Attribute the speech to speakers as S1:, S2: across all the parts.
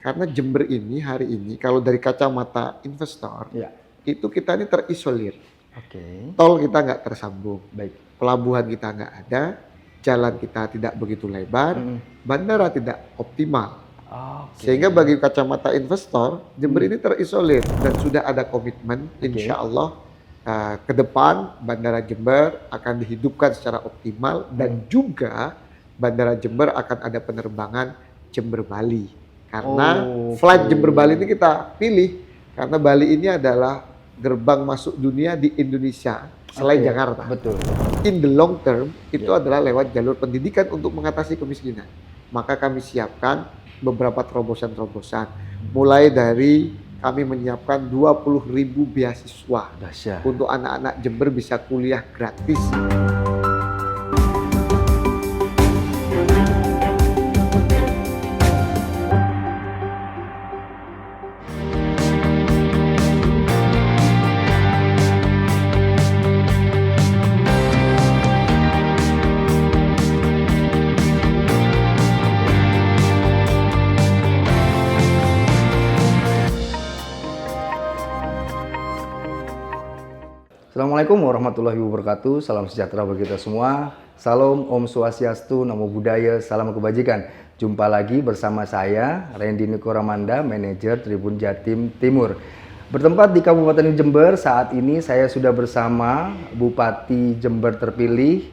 S1: Karena Jember ini hari ini kalau dari kacamata investor,
S2: Ya.
S1: itu kita ini terisolir.
S2: Oke.
S1: Tol kita nggak tersambung,
S2: Baik.
S1: pelabuhan kita nggak ada, jalan kita tidak begitu lebar, bandara tidak optimal.
S2: Oke.
S1: Sehingga bagi kacamata investor, Jember ini terisolir dan sudah ada komitmen, insya Allah ke depan Bandara Jember akan dihidupkan secara optimal dan juga Bandara Jember akan ada penerbangan Jember Bali. Karena flight Jember Bali ini kita pilih karena Bali ini adalah gerbang masuk dunia di Indonesia selain Jakarta.
S2: Betul.
S1: In the long term itu adalah lewat jalur pendidikan untuk mengatasi kemiskinan. Maka kami siapkan beberapa terobosan-terobosan. Mulai dari kami menyiapkan 20.000 beasiswa untuk anak-anak Jember bisa kuliah gratis.
S2: Assalamualaikum warahmatullahi wabarakatuh. Salam sejahtera bagi kita semua. Salam Om Swastiastu, Namo Buddhaya, salam kebajikan. Jumpa lagi bersama saya, Randy Nikoramanda, manajer Tribun Jatim Timur. Bertempat di Kabupaten Jember, saat ini saya sudah bersama Bupati Jember terpilih,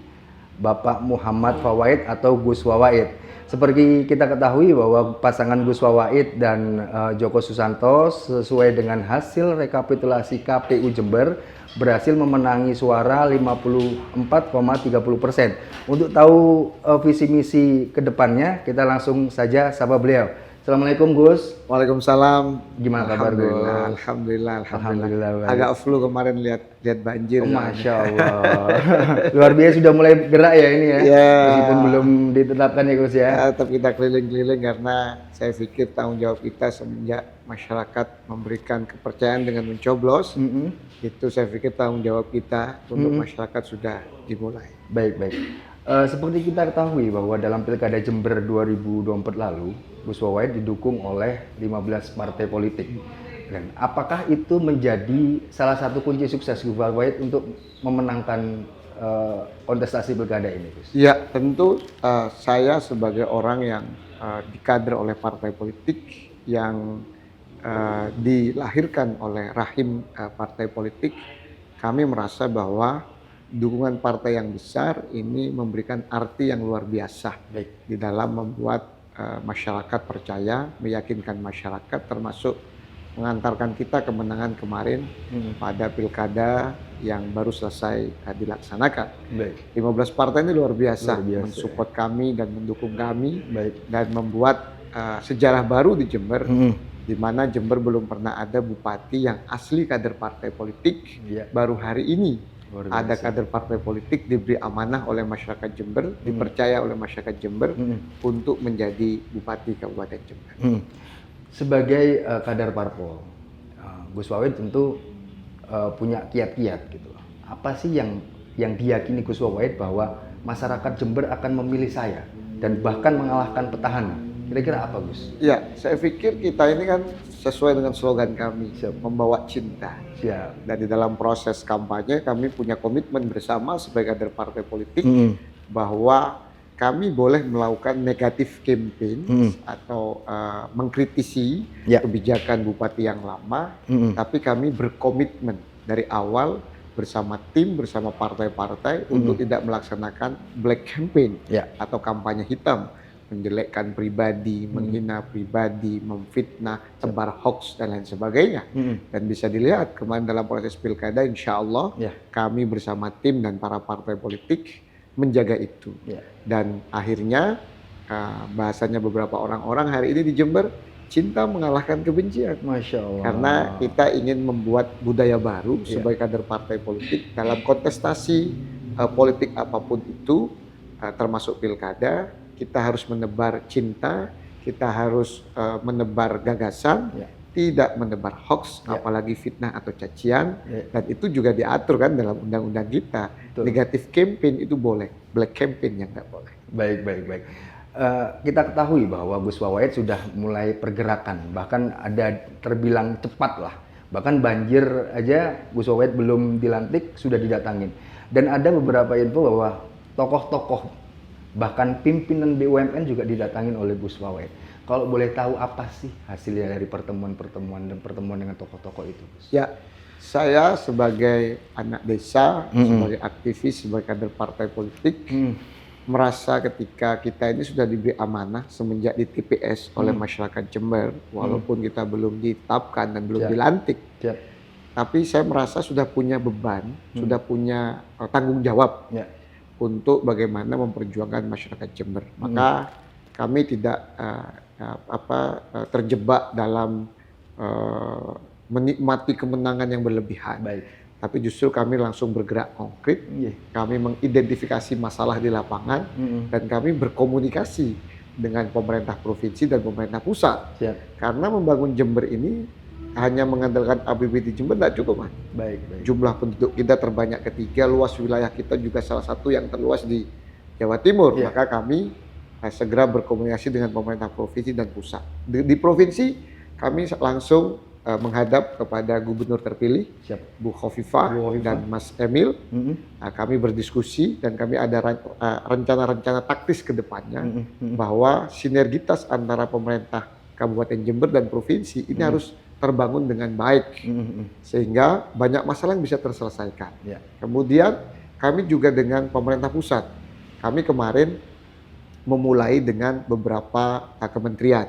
S2: Bapak Muhammad Fawaid atau Gus Wawaid. Seperti kita ketahui bahwa pasangan Gus Wawaid dan Joko Susanto sesuai dengan hasil rekapitulasi KPU Jember berhasil memenangi suara 54,30%. Untuk tahu visi misi kedepannya, kita langsung saja sapa beliau. Assalamualaikum Gus.
S1: Waalaikumsalam.
S2: Gimana kabar Gus?
S1: Alhamdulillah.
S2: Alhamdulillah.
S1: Agak flu kemarin lihat banjir.
S2: Masya Allah. Luar biasa sudah mulai gerak ya ini ya. Meskipun belum ditetapkan ya Gus ya.
S1: Tetap kita keliling-keliling karena saya pikir tanggung jawab kita semenjak masyarakat memberikan kepercayaan dengan mencoblos. Itu saya pikir tanggung jawab kita untuk masyarakat sudah dimulai.
S2: Baik. Seperti kita ketahui bahwa dalam Pilkada Jember 2024 lalu, Gus Wawaid didukung oleh 15 partai politik. Dan apakah itu menjadi salah satu kunci sukses Gus Wawaid untuk memenangkan kontestasi Pilkada ini, Gus?
S1: Ya, tentu saya sebagai orang yang dikader oleh partai politik yang dilahirkan oleh rahim partai politik, kami merasa bahwa dukungan partai yang besar ini memberikan arti yang luar biasa di dalam membuat masyarakat percaya, meyakinkan masyarakat, termasuk mengantarkan kita kemenangan kemarin pada pilkada yang baru selesai dilaksanakan. 15 partai ini luar biasa mensupport kami dan mendukung kami dan membuat sejarah baru di Jember, di mana Jember belum pernah ada bupati yang asli kader partai politik. Baru hari ini ada kader partai politik diberi amanah oleh masyarakat Jember, dipercaya oleh masyarakat Jember untuk menjadi bupati Kabupaten Jember.
S2: Sebagai kader parpol, Gus Wawaid tentu punya kiat-kiat gitu. Apa sih yang diyakini Gus Wawaid bahwa masyarakat Jember akan memilih saya dan bahkan mengalahkan petahana? Kira-kira apa Gus?
S1: Ya, saya pikir kita ini kan sesuai dengan slogan kami, membawa cinta. Dan di dalam proses kampanye kami punya komitmen bersama sebagai kader partai politik bahwa kami boleh melakukan negatif campaign atau mengkritisi kebijakan bupati yang lama, tapi kami berkomitmen dari awal bersama tim, bersama partai-partai untuk tidak melaksanakan black campaign atau kampanye hitam, menjelekkan pribadi, menghina pribadi, memfitnah, tebar hoax dan lain sebagainya. Dan bisa dilihat kemarin dalam proses pilkada, insya Allah kami bersama tim dan para partai politik menjaga itu. Dan akhirnya bahasanya beberapa orang-orang hari ini di Jember, cinta mengalahkan kebencian.
S2: Masya Allah.
S1: Karena kita ingin membuat budaya baru sebagai kader partai politik dalam kontestasi politik apapun itu, termasuk pilkada. Kita harus menebar cinta, kita harus menebar gagasan, tidak menebar hoax, apalagi fitnah atau cacian, dan itu juga diatur kan dalam undang-undang kita. Negatif campaign itu boleh, black campaign yang nggak boleh.
S2: Baik. kita ketahui bahwa Gus Wawait sudah mulai pergerakan, bahkan ada terbilang cepat lah. Bahkan banjir aja Gus Wawait belum dilantik sudah didatangin. Dan ada beberapa info bahwa tokoh-tokoh bahkan pimpinan BUMN juga didatangin oleh Gus Wawait. Kalau boleh tahu apa sih hasilnya dari pertemuan-pertemuan dan pertemuan dengan tokoh-tokoh itu, Gus?
S1: Ya, saya sebagai anak desa, sebagai aktivis, sebagai kader partai politik, merasa ketika kita ini sudah diberi amanah semenjak di TPS oleh masyarakat Jember, walaupun kita belum ditetapkan dan belum dilantik, tapi saya merasa sudah punya beban, sudah punya tanggung jawab untuk bagaimana memperjuangkan masyarakat Jember. Maka kami tidak terjebak dalam menikmati kemenangan yang berlebihan. Tapi justru kami langsung bergerak konkret, kami mengidentifikasi masalah di lapangan, dan kami berkomunikasi dengan pemerintah provinsi dan pemerintah pusat. Karena membangun Jember ini hanya mengandalkan APBD Jember tidak cukup, Mas. Jumlah penduduk kita terbanyak ketiga, luas wilayah kita juga salah satu yang terluas di Jawa Timur. Maka kami segera berkomunikasi dengan pemerintah provinsi dan pusat. Di provinsi kami langsung menghadap kepada gubernur terpilih, Bu Khofifah dan Mas Emil. Kami berdiskusi dan kami ada rencana-rencana taktis ke depannya bahwa sinergitas antara pemerintah Kabupaten Jember dan provinsi ini harus terbangun dengan baik sehingga banyak masalah yang bisa terselesaikan. Kemudian kami juga dengan pemerintah pusat. Kami kemarin memulai dengan beberapa kementerian.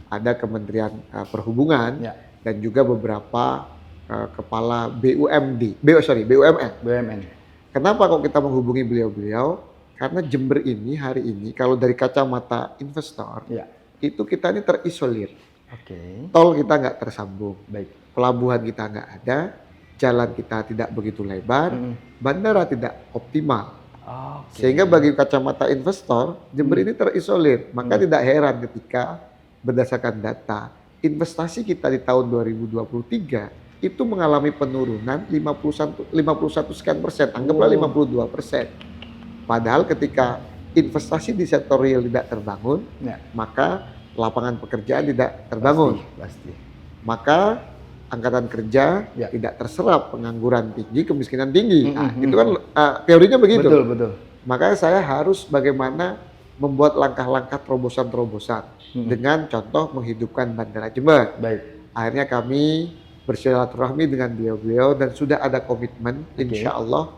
S1: Ada Kementerian Perhubungan dan juga beberapa kepala BUMN. Kenapa kok kita menghubungi beliau-beliau? Karena Jember ini hari ini kalau dari kacamata investor itu kita ini terisolir. Tol kita nggak tersambung, pelabuhan kita nggak ada, jalan kita tidak begitu lebar, bandara tidak optimal. Sehingga bagi kacamata investor, Jember ini terisolir. Maka tidak heran ketika berdasarkan data, investasi kita di tahun 2023 itu mengalami penurunan 51 sekian persen, anggaplah 52%. Padahal ketika investasi di sektor real tidak terbangun, maka lapangan pekerjaan tidak terbangun.
S2: Pasti.
S1: Maka angkatan kerja tidak terserap, pengangguran tinggi, kemiskinan tinggi. Itu kan teorinya begitu.
S2: Betul.
S1: Makanya saya harus bagaimana membuat langkah-langkah terobosan-terobosan dengan contoh menghidupkan Bandara Jember. Akhirnya kami bersilaturahmi dengan beliau-beliau dan sudah ada komitmen insya Allah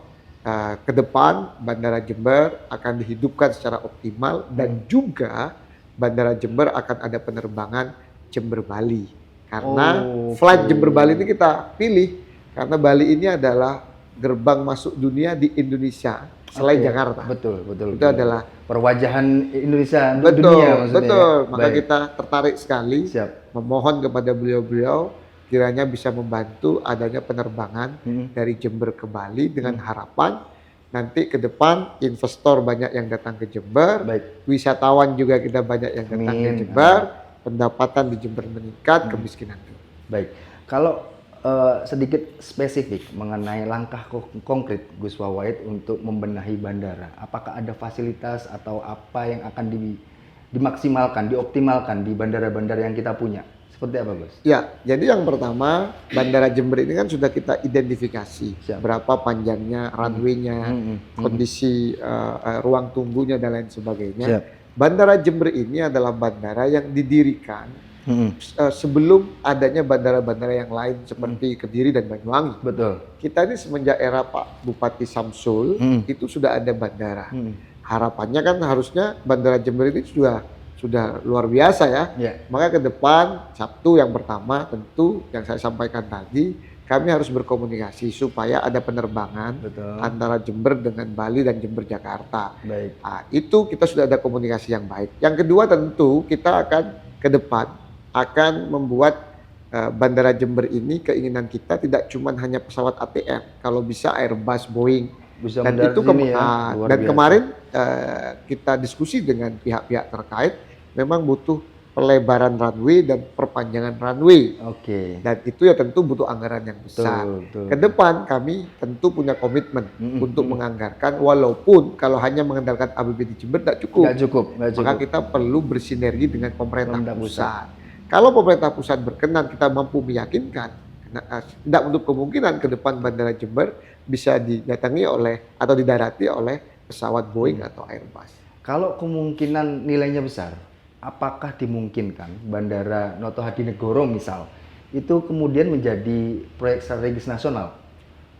S1: ke depan Bandara Jember akan dihidupkan secara optimal dan juga Bandara Jember akan ada penerbangan Jember-Bali. Karena flight Jember-Bali ini kita pilih karena Bali ini adalah gerbang masuk dunia di Indonesia selain Jakarta. Betul. Itu adalah
S2: perwajahan Indonesia untuk dunia maksudnya.
S1: Betul. Maka kita tertarik sekali memohon kepada beliau-beliau kiranya bisa membantu adanya penerbangan dari Jember ke Bali dengan harapan nanti ke depan investor banyak yang datang ke Jember, wisatawan juga kita banyak yang datang ke Jember, pendapatan di Jember meningkat, kemiskinan turun.
S2: Kalau sedikit spesifik mengenai langkah konkret Gus Wawait untuk membenahi bandara, apakah ada fasilitas atau apa yang akan dimaksimalkan, dioptimalkan di bandara-bandara yang kita punya? Seperti apa, Gus?
S1: Ya, jadi yang pertama Bandara Jember ini kan sudah kita identifikasi berapa panjangnya, runway-nya, kondisi ruang tunggunya dan lain sebagainya. Bandara Jember ini adalah bandara yang didirikan sebelum adanya bandara-bandara yang lain seperti Kediri dan Banyuwangi. Kita ini semenjak era Pak Bupati Samsul itu sudah ada bandara. Harapannya kan harusnya Bandara Jember ini sudah luar biasa ya. Maka ke depan Sabtu yang pertama tentu yang saya sampaikan tadi kami harus berkomunikasi supaya ada penerbangan antara Jember dengan Bali dan Jember Jakarta. Nah, itu kita sudah ada komunikasi yang baik. Yang kedua tentu kita akan ke depan akan membuat Bandara Jember ini keinginan kita tidak cuma hanya pesawat ATR, kalau bisa Airbus, Boeing. Dan itu dan kemarin kita diskusi dengan pihak-pihak terkait memang butuh pelebaran runway dan perpanjangan runway.
S2: Oke.
S1: Dan itu ya tentu butuh anggaran yang besar.
S2: Betul.
S1: Ke depan kami tentu punya komitmen untuk menganggarkan, walaupun kalau hanya mengandalkan APBD Jember tidak cukup.
S2: Nggak cukup.
S1: Maka kita perlu bersinergi dengan pemerintah pusat. Kalau pemerintah pusat berkenan, kita mampu meyakinkan, tidak untuk kemungkinan ke depan Bandara Jember bisa didatangi oleh atau didarati oleh pesawat Boeing atau Airbus.
S2: Kalau kemungkinan nilainya besar, apakah dimungkinkan Bandara Noto Hadinegoro misal itu kemudian menjadi proyek strategis nasional,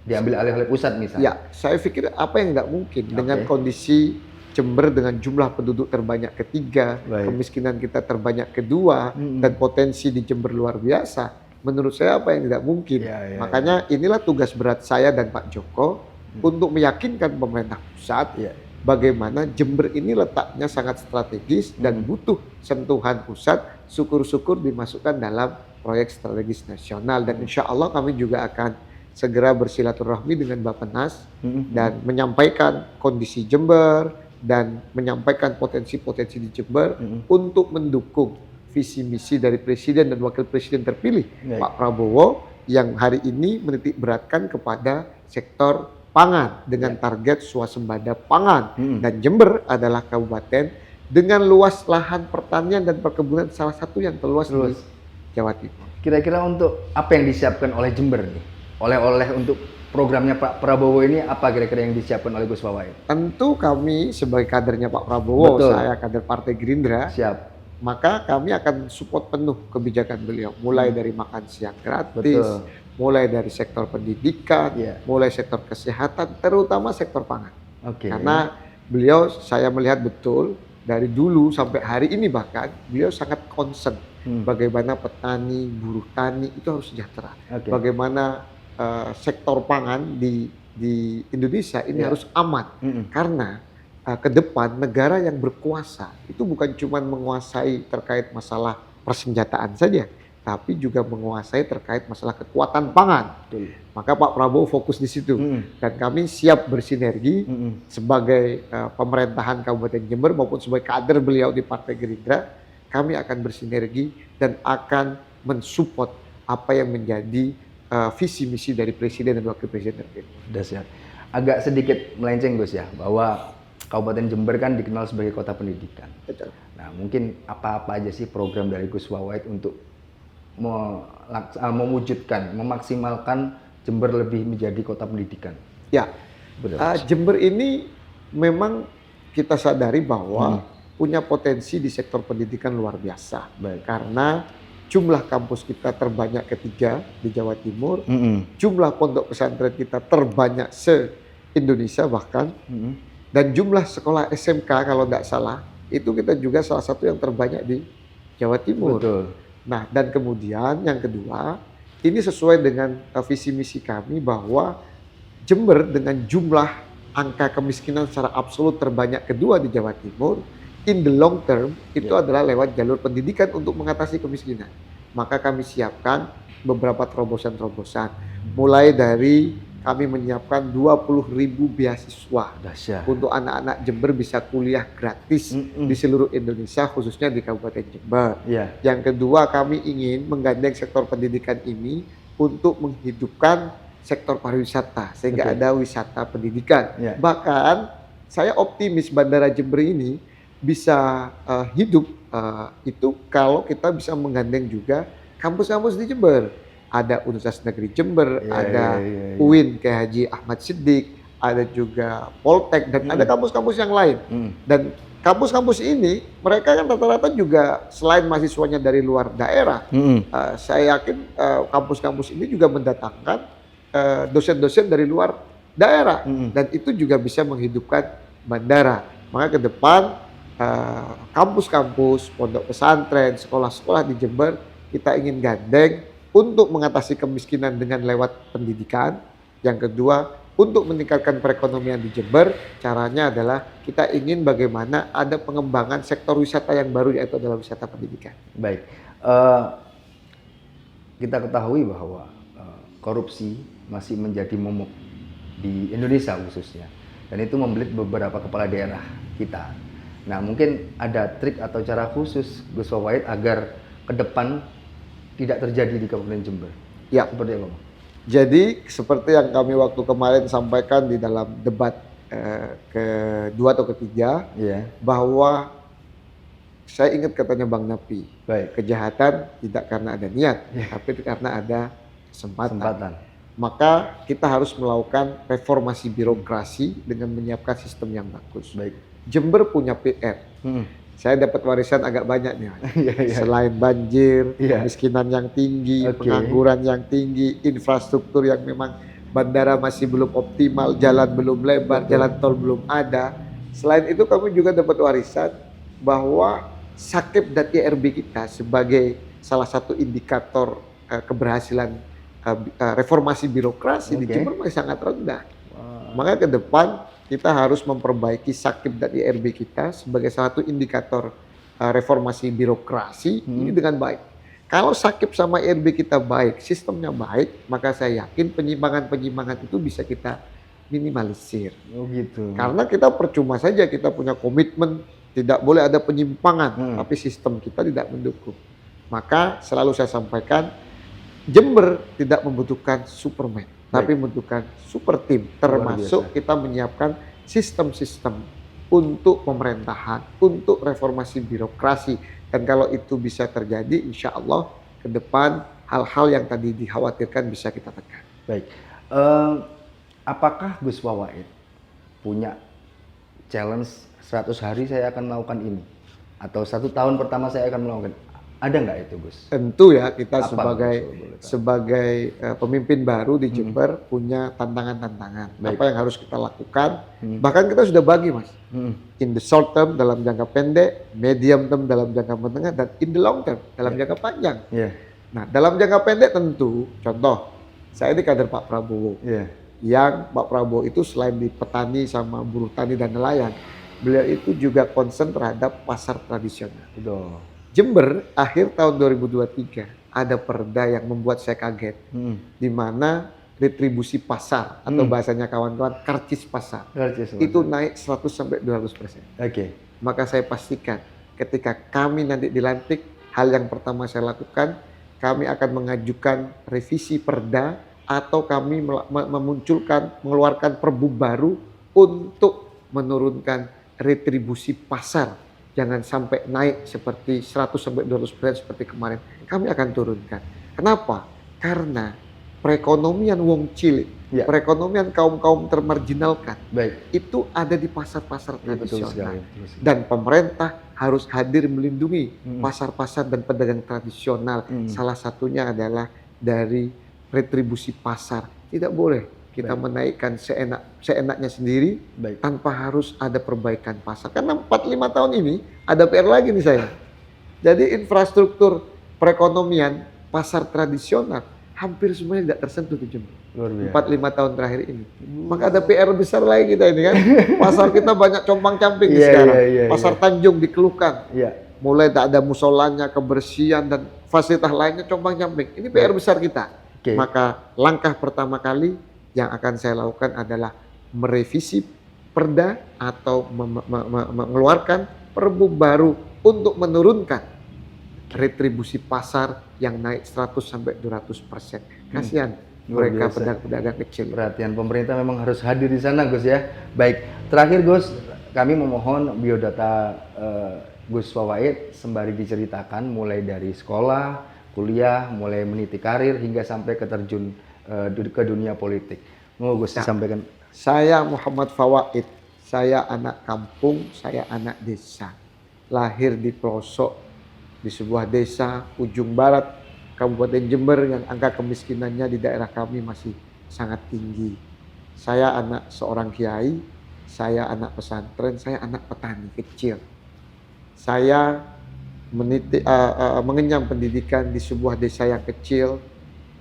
S2: diambil alih oleh pusat misal?
S1: Ya, saya pikir apa yang nggak mungkin dengan kondisi Jember dengan jumlah penduduk terbanyak ketiga, kemiskinan kita terbanyak kedua, dan potensi di Jember luar biasa. Menurut saya apa yang tidak mungkin. Makanya inilah tugas berat saya dan Pak Joko untuk meyakinkan pemerintah pusat bagaimana Jember ini letaknya sangat strategis dan butuh sentuhan pusat. Syukur-syukur dimasukkan dalam proyek strategis nasional, dan insya Allah kami juga akan segera bersilaturahmi dengan Bappenas dan menyampaikan kondisi Jember dan menyampaikan potensi-potensi di Jember untuk mendukung visi misi dari Presiden dan Wakil Presiden terpilih Pak Prabowo yang hari ini menitik beratkan kepada sektor pangan dengan target swasembada pangan, dan Jember adalah kabupaten dengan luas lahan pertanian dan perkebunan salah satu yang terluas di Jawa Timur.
S2: Kira-kira untuk apa yang disiapkan oleh Jember nih? Oleh-oleh untuk programnya Pak Prabowo ini apa kira-kira yang disiapkan oleh Gus Wawaid?
S1: Tentu kami sebagai kadernya Pak Prabowo, saya kader Partai Gerindra, maka kami akan support penuh kebijakan beliau, mulai dari makan siang gratis, mulai dari sektor pendidikan, mulai sektor kesehatan, terutama sektor pangan. Karena beliau, saya melihat betul dari dulu sampai hari ini bahkan beliau sangat concern bagaimana petani, buruh tani itu harus sejahtera, bagaimana sektor pangan di Indonesia ini harus aman, karena ke depan negara yang berkuasa itu bukan cuma menguasai terkait masalah persenjataan saja, tapi juga menguasai terkait masalah kekuatan pangan. Maka Pak Prabowo fokus di situ, dan kami siap bersinergi sebagai pemerintahan Kabupaten Jember maupun sebagai kader beliau di Partai Gerindra. Kami akan bersinergi dan akan mensupport apa yang menjadi visi misi dari Presiden dan Wakil Presiden terpilih.
S2: Dahsyat. Agak sedikit melenceng Gus ya, bahwa Kabupaten Jember kan dikenal sebagai kota pendidikan.
S1: Betul.
S2: Nah, mungkin apa-apa aja sih program dari Gus Wawaid untuk mewujudkan, memaksimalkan Jember lebih menjadi kota pendidikan?
S1: Ya, Jember ini memang kita sadari bahwa punya potensi di sektor pendidikan luar biasa. Karena jumlah kampus kita terbanyak ketiga di Jawa Timur, jumlah pondok pesantren kita terbanyak se-Indonesia bahkan, dan jumlah sekolah SMK kalau tidak salah, itu kita juga salah satu yang terbanyak di Jawa Timur. Nah, dan kemudian yang kedua, ini sesuai dengan visi misi kami bahwa Jember dengan jumlah angka kemiskinan secara absolut terbanyak kedua di Jawa Timur, in the long term itu adalah lewat jalur pendidikan untuk mengatasi kemiskinan. Maka kami siapkan beberapa terobosan-terobosan. Mulai dari kami menyiapkan 20.000 beasiswa untuk anak-anak Jember bisa kuliah gratis di seluruh Indonesia, khususnya di Kabupaten Jember. Yang kedua, kami ingin menggandeng sektor pendidikan ini untuk menghidupkan sektor pariwisata sehingga ada wisata pendidikan. Bahkan saya optimis Bandara Jember ini bisa hidup itu kalau kita bisa menggandeng juga kampus-kampus di Jember. Ada Universitas Negeri Jember, ada UIN K. Haji Ahmad Siddiq, ada juga Poltek, dan ada kampus-kampus yang lain. Dan kampus-kampus ini mereka kan rata-rata juga selain mahasiswanya dari luar daerah, saya yakin kampus-kampus ini juga mendatangkan dosen-dosen dari luar daerah, dan itu juga bisa menghidupkan bandara. Maka ke depan kampus-kampus, pondok pesantren, sekolah-sekolah di Jember kita ingin gandeng untuk mengatasi kemiskinan dengan lewat pendidikan. Yang kedua, untuk meningkatkan perekonomian di Jember, caranya adalah kita ingin bagaimana ada pengembangan sektor wisata yang baru, yaitu adalah wisata pendidikan.
S2: Baik, kita ketahui bahwa korupsi masih menjadi momok di Indonesia khususnya, dan itu membelit beberapa kepala daerah kita. Nah, mungkin ada trik atau cara khusus Gus Wawait agar ke depan tidak terjadi di Kabupaten Jember.
S1: Ya.
S2: Seperti apa, Bang?
S1: Jadi seperti yang kami waktu kemarin sampaikan di dalam debat kedua atau ketiga,
S2: Iya.
S1: bahwa saya ingat katanya Bang Napi,
S2: Baik.
S1: kejahatan tidak karena ada niat,
S2: Iya.
S1: tapi karena ada kesempatan.
S2: Kesempatan.
S1: Maka kita harus melakukan reformasi birokrasi dengan menyiapkan sistem yang bagus.
S2: Baik.
S1: Jember punya PR. Saya dapat warisan agak banyak nih, Mas.
S2: Iya, iya.
S1: Selain banjir,
S2: Iya.
S1: kemiskinan yang tinggi,
S2: Oke.
S1: pengangguran yang tinggi, infrastruktur yang memang bandara masih belum optimal, jalan belum lebar,
S2: Betul.
S1: jalan tol belum ada. Selain itu kami juga dapat warisan bahwa Sakep dan IRB kita sebagai salah satu indikator keberhasilan reformasi birokrasi di
S2: Oke.
S1: Jember masih sangat rendah.
S2: Wah.
S1: Maka ke depan kita harus memperbaiki Sakep dan IRB kita sebagai salah satu indikator reformasi birokrasi ini dengan baik. Kalau Sakep sama IRB kita baik, sistemnya baik, maka saya yakin penyimpangan-penyimpangan itu bisa kita minimalisir.
S2: Oh gitu.
S1: Karena kita percuma saja kita punya komitmen tidak boleh ada penyimpangan, tapi sistem kita tidak mendukung. Maka selalu saya sampaikan, Jember tidak membutuhkan Superman, tapi membutuhkan super tim, termasuk kita menyiapkan sistem-sistem untuk pemerintahan, untuk reformasi birokrasi. Dan kalau itu bisa terjadi, insya Allah ke depan hal-hal yang tadi dikhawatirkan bisa kita tekan.
S2: Baik. Apakah Gus Wawait punya challenge 100 hari saya akan melakukan ini? Atau 1 tahun pertama saya akan melakukan? Ada nggak itu, Gus?
S1: Tentu ya, kita
S2: Apa,
S1: sebagai pemimpin baru di Jember punya tantangan-tantangan. Apa yang harus kita lakukan? Bahkan kita sudah bagi, Mas. In the short term dalam jangka pendek, medium term dalam jangka menengah, dan in the long term dalam jangka panjang. Nah, dalam jangka pendek tentu, contoh, saya ini kader Pak Prabowo. Yang Pak Prabowo itu selain di petani sama buruh tani dan nelayan, beliau itu juga concern terhadap pasar tradisional. Jember akhir tahun 2023 ada perda yang membuat saya kaget, di mana retribusi pasar atau bahasanya kawan-kawan karcis pasar itu naik 100-200%. Maka saya pastikan ketika kami nanti dilantik, hal yang pertama saya lakukan, kami akan mengajukan revisi perda atau kami mengeluarkan perbu baru untuk menurunkan retribusi pasar. Jangan sampai naik seperti 100-200% seperti kemarin. Kami akan turunkan. Kenapa? Karena perekonomian wong cilik, perekonomian kaum-kaum termarginalkan, itu ada di pasar-pasar tradisional. Dan pemerintah harus hadir melindungi pasar-pasar dan pedagang tradisional. Salah satunya adalah dari retribusi pasar. Tidak boleh kita menaikkan seenaknya sendiri tanpa harus ada perbaikan pasar. Karena 4-5 tahun ini ada PR lagi nih saya. Jadi infrastruktur perekonomian pasar tradisional hampir semuanya tidak tersentuh di Jember. 4-5 tahun terakhir ini. Maka ada PR besar lagi kita ini kan. Pasar kita banyak compang-camping sekarang. Pasar Tanjung dikeluhkan. Mulai tak ada musolanya, kebersihan dan fasilitas lainnya compang-camping. Ini PR besar kita. Maka langkah pertama kali yang akan saya lakukan adalah merevisi perda atau mengeluarkan perbu baru untuk menurunkan retribusi pasar yang naik 100-200%. Kasihan mereka pedagang-pedagang kecil.
S2: Perhatian pemerintah memang harus hadir di sana, Gus ya. Baik, terakhir Gus, kami memohon biodata Gus Wawait sembari diceritakan mulai dari sekolah, kuliah, mulai meniti karir hingga sampai terjun ke dunia politik. Mau Gus disampaikan.
S1: Saya Muhammad Fawait, saya anak kampung, saya anak desa. Lahir di pelosok di sebuah desa ujung barat Kabupaten Jember yang angka kemiskinannya di daerah kami masih sangat tinggi. Saya anak seorang kiai, saya anak pesantren, saya anak petani kecil. Saya mengenyam pendidikan di sebuah desa yang kecil,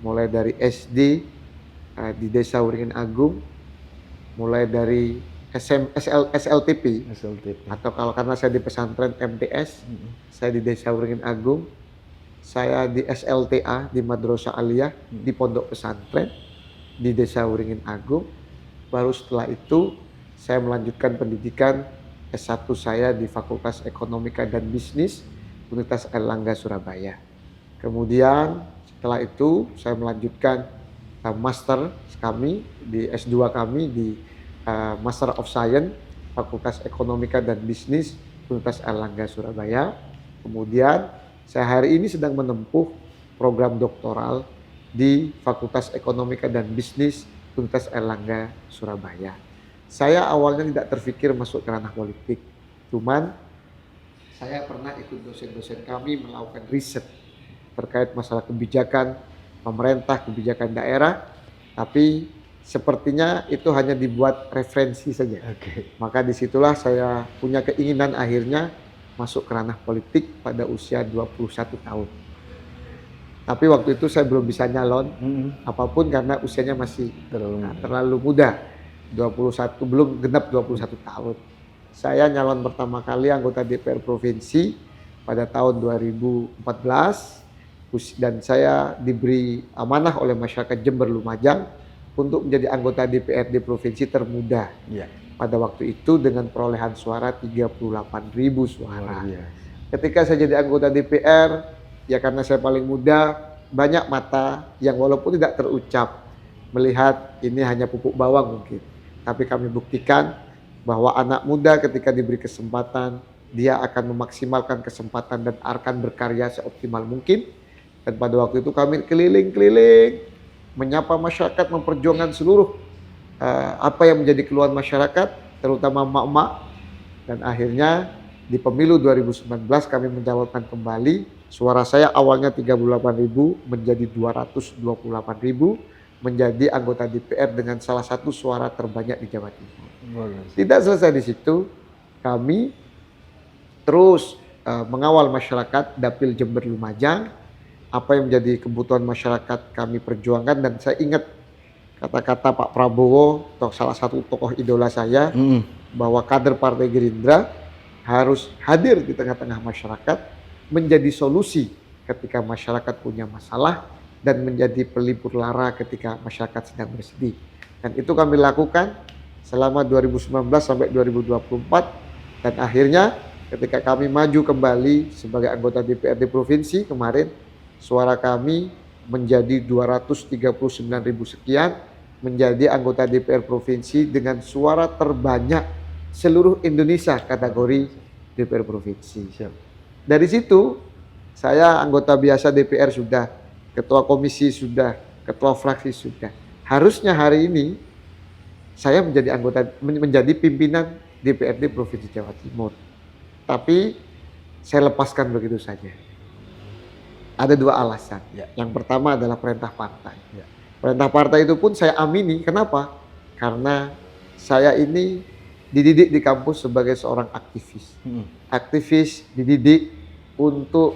S1: mulai dari SD di Desa Wringin Agung, mulai dari SLTP, atau kalau karena saya di pesantren MTS, saya di Desa Wringin Agung, saya di SLTA di Madrasah Aliyah di pondok pesantren di Desa Wringin Agung. Baru setelah itu saya melanjutkan pendidikan S1 saya di Fakultas Ekonomika dan Bisnis Universitas Airlangga Surabaya. Kemudian setelah itu saya melanjutkan master kami di S2 kami di Master of Science Fakultas Ekonomika dan Bisnis Universitas Airlangga Surabaya. Kemudian saya hari ini sedang menempuh program doktoral di Fakultas Ekonomika dan Bisnis Universitas Airlangga Surabaya. Saya awalnya tidak terfikir masuk ke ranah politik, cuman saya pernah ikut dosen-dosen kami melakukan riset terkait masalah kebijakan pemerintah, kebijakan daerah, tapi sepertinya itu hanya dibuat referensi saja. Maka disitulah saya punya keinginan akhirnya masuk ke ranah politik pada usia 21 tahun. Tapi waktu itu saya belum bisa nyalon apapun karena usianya masih terlalu muda. 21, belum genap 21 tahun. Saya nyalon pertama kali anggota DPR Provinsi pada tahun 2014 dan saya diberi amanah oleh masyarakat Jember Lumajang untuk menjadi anggota DPRD Provinsi termuda. Pada waktu itu dengan perolehan suara 38.000 suara. Ketika saya jadi anggota DPR, ya karena saya paling muda, banyak mata yang walaupun tidak terucap melihat ini hanya pupuk bawang mungkin. Tapi kami buktikan bahwa anak muda ketika diberi kesempatan, dia akan memaksimalkan kesempatan dan akan berkarya seoptimal mungkin. Dan pada waktu itu kami keliling-keliling, menyapa masyarakat, memperjuangkan seluruh apa yang menjadi keluhan masyarakat, terutama emak-emak. Dan akhirnya di pemilu 2019 kami mencalonkan kembali. Suara saya awalnya 38.000 menjadi 228.000. Menjadi anggota DPR dengan salah satu suara terbanyak di Jawa Timur. Tidak selesai di situ, kami terus mengawal masyarakat Dapil Jember Lumajang, apa yang menjadi kebutuhan masyarakat kami perjuangkan, dan saya ingat kata-kata Pak Prabowo, salah satu tokoh idola saya, bahwa kader Partai Gerindra harus hadir di tengah-tengah masyarakat, menjadi solusi ketika masyarakat punya masalah, dan menjadi pelipur lara ketika masyarakat sedang bersedih. Dan itu kami lakukan selama 2019 sampai 2024, dan akhirnya ketika kami maju kembali sebagai anggota DPRD Provinsi kemarin, suara kami menjadi 239.000 sekian, menjadi anggota DPR Provinsi dengan suara terbanyak seluruh Indonesia kategori DPR Provinsi. Dari situ saya anggota biasa DPR sudah, ketua komisi sudah, ketua fraksi sudah. Harusnya hari ini saya menjadi pimpinan DPRD Provinsi Jawa Timur. Tapi saya lepaskan begitu saja. Ada dua alasan. Yang pertama adalah perintah partai. Perintah partai itu pun saya amini. Kenapa? Karena saya ini dididik di kampus sebagai seorang aktivis. Aktivis dididik untuk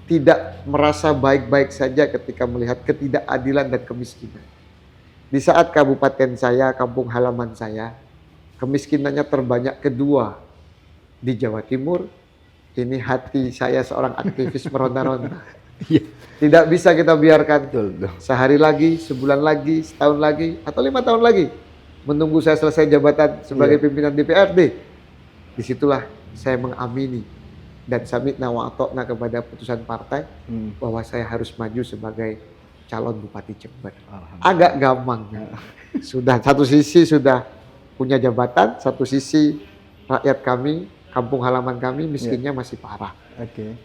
S1: tidak merasa baik-baik saja ketika melihat ketidakadilan dan kemiskinan. Di saat kabupaten saya, kampung halaman saya, kemiskinannya terbanyak kedua di Jawa Timur, ini hati saya seorang aktivis meronta-ronta. Tidak bisa kita biarkan sehari lagi, sebulan lagi, setahun lagi, atau 5 tahun lagi menunggu saya selesai jabatan sebagai pimpinan DPRD. Disitulah saya mengamini dan samikna wa atokna kepada putusan partai bahwa saya harus maju sebagai calon Bupati Jember. Agak gampang. Sudah satu sisi sudah punya jabatan, satu sisi rakyat kami, kampung halaman kami miskinnya masih parah.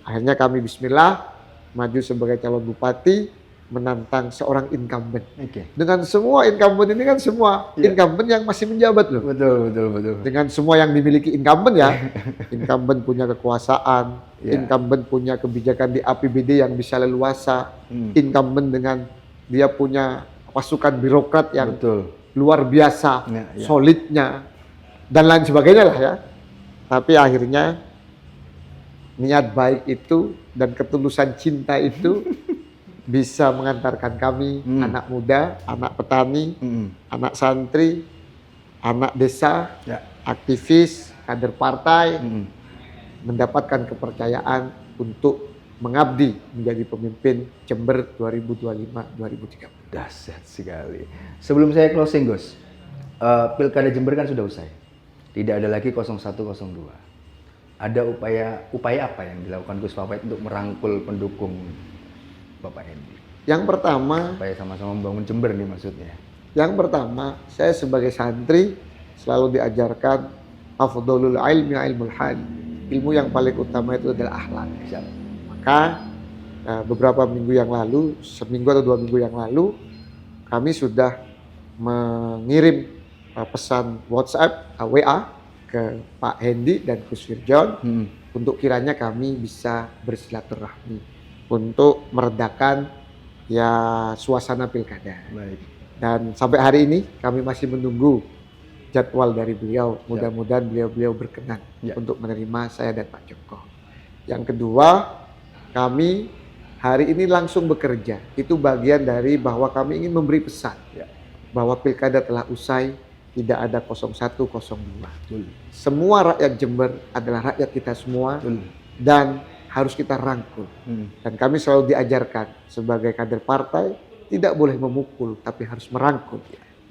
S1: Akhirnya kami bismillah maju sebagai calon bupati menantang seorang incumbent. Dengan semua incumbent ini kan semua incumbent yang masih menjabat loh. Betul. Dengan semua yang dimiliki incumbent ya. Incumbent punya kekuasaan, incumbent punya kebijakan di APBD yang bisa leluasa, incumbent dengan dia punya pasukan birokrat yang luar biasa, solidnya, dan lain sebagainya lah ya. Tapi akhirnya niat baik itu dan ketulusan cinta itu bisa mengantarkan kami, anak muda, anak petani, anak santri, anak desa, aktivis, kader partai, mendapatkan kepercayaan untuk mengabdi menjadi pemimpin Jember 2025-2030.
S2: Dahsyat sekali. Sebelum saya closing, Gus, Pilkada Jember kan sudah usai. tidak ada lagi 0102. Ada upaya apa yang dilakukan Gus Wawait untuk merangkul pendukung Bapak Hendy?
S1: Yang pertama,
S2: Supaya sama-sama membangun Jember nih maksudnya.
S1: saya sebagai santri selalu diajarkan afdhalul ilmi ilmul hal. Ilmu yang paling utama itu adalah akhlak.
S2: Siap.
S1: Maka beberapa minggu yang lalu, seminggu atau 2 minggu yang lalu, kami sudah mengirim pesan WhatsApp, WA ke Pak Hendy dan Gus Firjon untuk kiranya kami bisa bersilaturahmi untuk meredakan ya suasana pilkada.
S2: Baik.
S1: Dan sampai hari ini kami masih menunggu jadwal dari beliau. Mudah-mudahan beliau berkenan untuk menerima saya dan Pak Joko. Yang kedua, kami hari ini langsung bekerja. Itu bagian dari bahwa kami ingin memberi pesan bahwa pilkada telah usai, tidak ada 0102. Semua rakyat Jember adalah rakyat kita semua dan harus kita rangkul. Dan kami selalu diajarkan sebagai kader partai tidak boleh memukul tapi harus merangkul.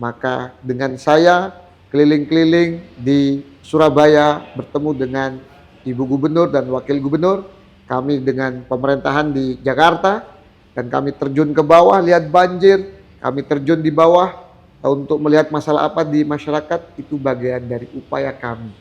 S1: Maka dengan saya keliling-keliling di Surabaya bertemu dengan Ibu Gubernur dan Wakil Gubernur, kami dengan pemerintahan di Jakarta, dan kami terjun ke bawah lihat banjir, kami terjun di bawah untuk melihat masalah apa di masyarakat. Itu bagian dari upaya kami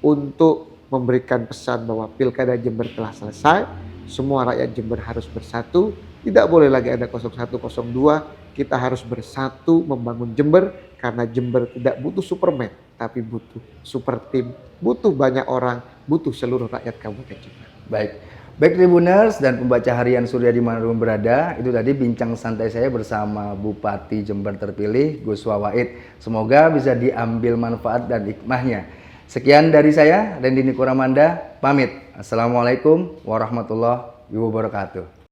S1: untuk memberikan pesan bahwa pilkada Jember telah selesai, semua rakyat Jember harus bersatu, tidak boleh lagi ada 0102, kita harus bersatu membangun Jember, karena Jember tidak butuh Superman, tapi butuh super team, butuh banyak orang, butuh seluruh rakyat Kabupaten Jember.
S2: Baik Tribuners dan pembaca harian Surya dimanapun berada, itu tadi bincang santai saya bersama Bupati Jember terpilih Gus Wawait. Semoga bisa diambil manfaat dan hikmahnya. Sekian dari saya, Randy Nikoramanda, pamit. Assalamualaikum warahmatullahi wabarakatuh.